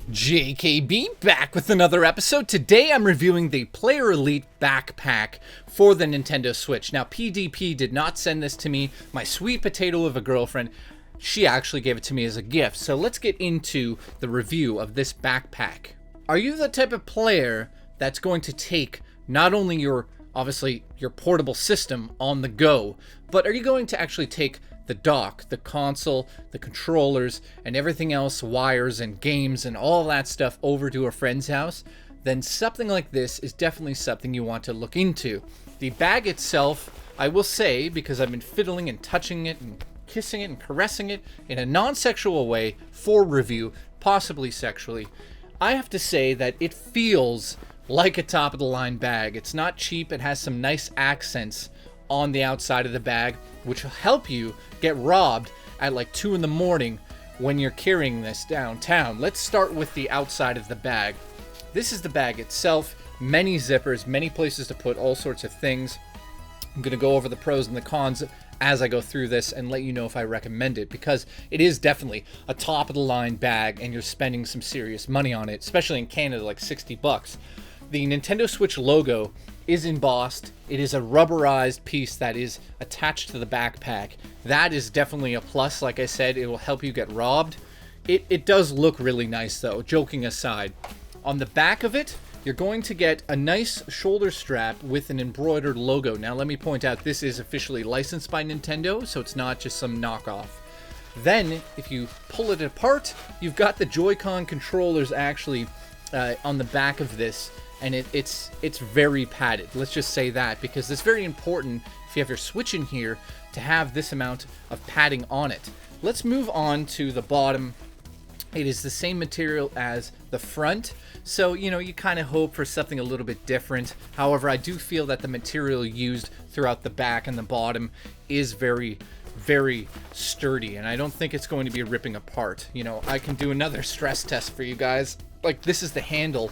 JKB back with another episode. Today I'm reviewing the Player Elite backpack for the Nintendo Switch. Now PDP did not send this to me. My sweet potato of a girlfriend, she actually gave it to me as a gift. So let's get into the review of this backpack. Are you the type of player that's going to take not only your portable system on the go, but are you going to actually take the dock, the console, the controllers, and everything else, wires and games and all that stuff over to a friend's house? Then something like this is definitely something you want to look into. The bag itself, I will say, because I've been fiddling and touching it and kissing it and caressing it in a non-sexual way for review, possibly sexually, I have to say that it feels like a top-of-the-line bag. It's not cheap. It has some nice accents on the outside of the bag, which will help you get robbed at like 2 in the morning when you're carrying this downtown. Let's start with the outside of the bag. This is the bag itself. Many zippers, many places to put all sorts of things. I'm going to go over the pros and the cons as I go through this and let you know if I recommend it, because it is definitely a top-of-the-line bag and you're spending some serious money on it, especially in Canada, like 60 bucks. The Nintendo Switch logo is embossed. It is a rubberized piece that is attached to the backpack. That is definitely a plus. Like I said, it will help you get robbed. It does look really nice though, joking aside. On the back of it, you're going to get a nice shoulder strap with an embroidered logo. Now let me point out, this is officially licensed by Nintendo, so it's not just some knockoff. Then, if you pull it apart, you've got the Joy-Con controllers actually on the back of this. And it's very padded. Let's just say that, because it's very important if you have your Switch in here to have this amount of padding on it. Let's move on to the bottom. It is the same material as the front, so you kind of hope for something a little bit different. However, I do feel that the material used throughout the back and the bottom is very, very sturdy, and I don't think it's going to be ripping apart. I can do another stress test for you guys. Like, this is the handle.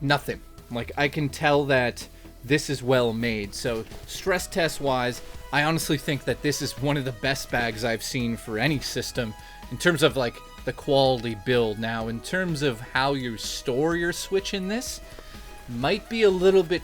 Nothing. Like, I can tell that this is well made. So stress test wise, I honestly think that this is one of the best bags I've seen for any system in terms of like the quality build. Now, in terms of how you store your Switch in this, might be a little bit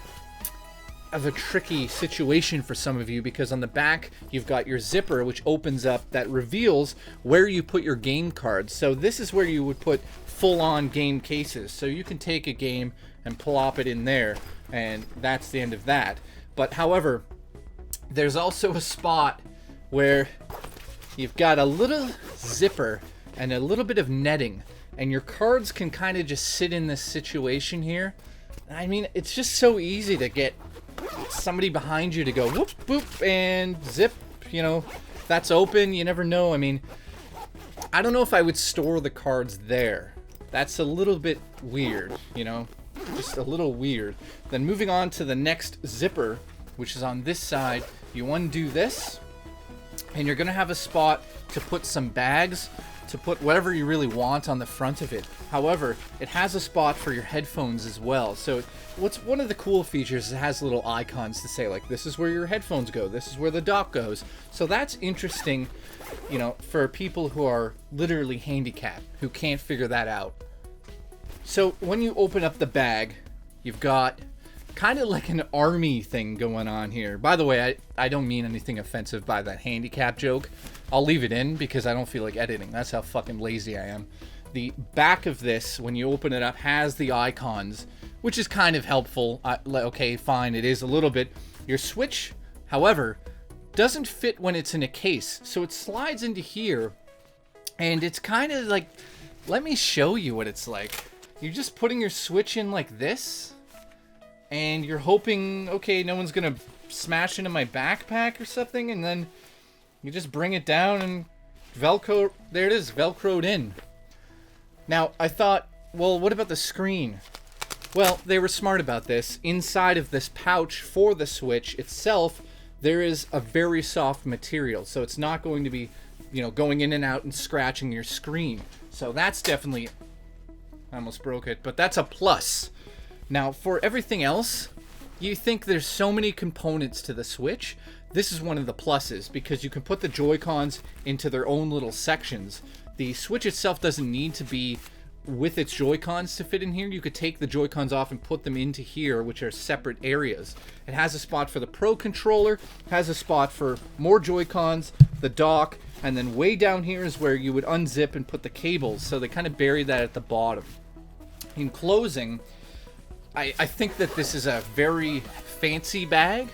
of a tricky situation for some of you, because on the back you've got your zipper which opens up, that reveals where you put your game cards. So this is where you would put full-on game cases, so you can take a game and plop it in there, and that's the end of that. But however, there's also a spot where you've got a little zipper and a little bit of netting, and your cards can kind of just sit in this situation here. I mean, it's just so easy to get somebody behind you to go whoop boop and zip, that's open. You never know. I mean, I don't know if I would store the cards there. That's a little bit weird, just a little weird. Then moving on to the next zipper, which is on this side, you undo this, and you're gonna have a spot to put some bags, to put whatever you really want on the front of it. However, it has a spot for your headphones as well. So what's one of the cool features is it has little icons to say, like, this is where your headphones go, this is where the dock goes. So that's interesting, for people who are literally handicapped, who can't figure that out. So when you open up the bag, you've got kind of like an army thing going on here. By the way, I don't mean anything offensive by that handicap joke. I'll leave it in because I don't feel like editing. That's how fucking lazy I am. The back of this, when you open it up, has the icons, which is kind of helpful. Okay, fine, it is a little bit. Your Switch, however, doesn't fit when it's in a case, so it slides into here, and it's kind of like, let me show you what it's like. You're just putting your Switch in like this, and you're hoping, okay, no one's gonna smash into my backpack or something, and then you just bring it down and Velcro, there it is, Velcroed in. Now, I thought, well, what about the screen? Well, they were smart about this. Inside of this pouch for the Switch itself, there is a very soft material, so it's not going to be, going in and out and scratching your screen. So that's definitely, I almost broke it, but that's a plus. Now, for everything else, you think there's so many components to the Switch this is one of the pluses because you can put the Joy-Cons into their own little sections. The Switch itself doesn't need to be with its Joy-Cons to fit in here. You could take the Joy-Cons off and put them into here, which are separate areas. It has a spot for the Pro Controller, has a spot for more Joy-Cons, the dock, and then way down here is where you would unzip and put the cables, so they kind of buried that at the bottom. In closing, I think that this is a very fancy bag.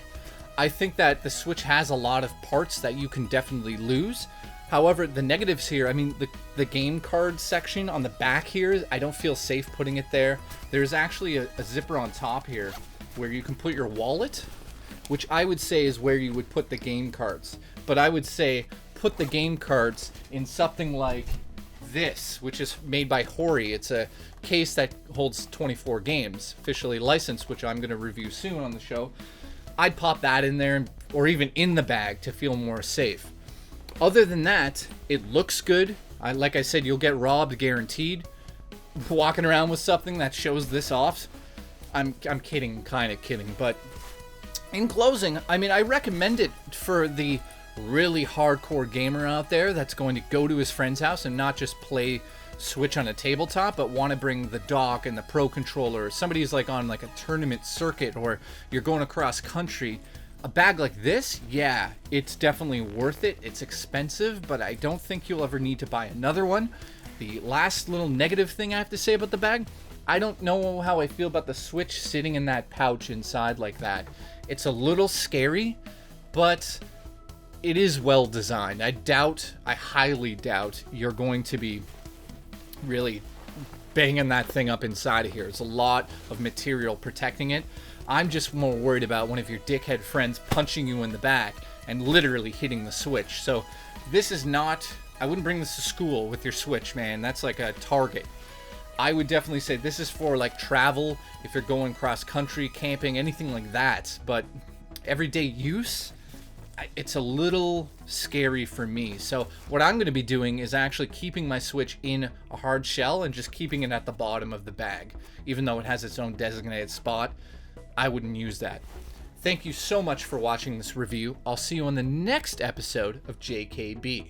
I think that the Switch has a lot of parts that you can definitely lose. However, the negatives here, I mean, the game card section on the back here, I don't feel safe putting it there. There's actually a zipper on top here where you can put your wallet, which I would say is where you would put the game cards. But I would say put the game cards in something like this, which is made by Hori. It's a case that holds 24 games, officially licensed, which I'm going to review soon on the show. I'd pop that in there, or even in the bag, to feel more safe. Other than that, it looks good. Like I said, you'll get robbed guaranteed. Walking around with something that shows this off, I'm kidding, kind of kidding. But in closing, I mean, I recommend it for the really hardcore gamer out there that's going to go to his friend's house and not just play Switch on a tabletop, but want to bring the dock and the Pro Controller. Or somebody's like on like a tournament circuit, or you're going across country. A bag like this, yeah, it's definitely worth it. It's expensive, but I don't think you'll ever need to buy another one. The last little negative thing I have to say about the bag, I don't know how I feel about the Switch sitting in that pouch inside like that. It's a little scary, but it is well designed. I highly doubt you're going to be really banging that thing up inside of here. There's a lot of material protecting it. I'm just more worried about one of your dickhead friends punching you in the back and literally hitting the Switch. So this is not, I wouldn't bring this to school with your Switch, man. That's like a Target. I would definitely say this is for like travel, if you're going cross country, camping, anything like that. But everyday use, it's a little scary for me. So what I'm going to be doing is actually keeping my Switch in a hard shell and just keeping it at the bottom of the bag. Even though it has its own designated spot, I wouldn't use that. Thank you so much for watching this review. I'll see you on the next episode of JKB.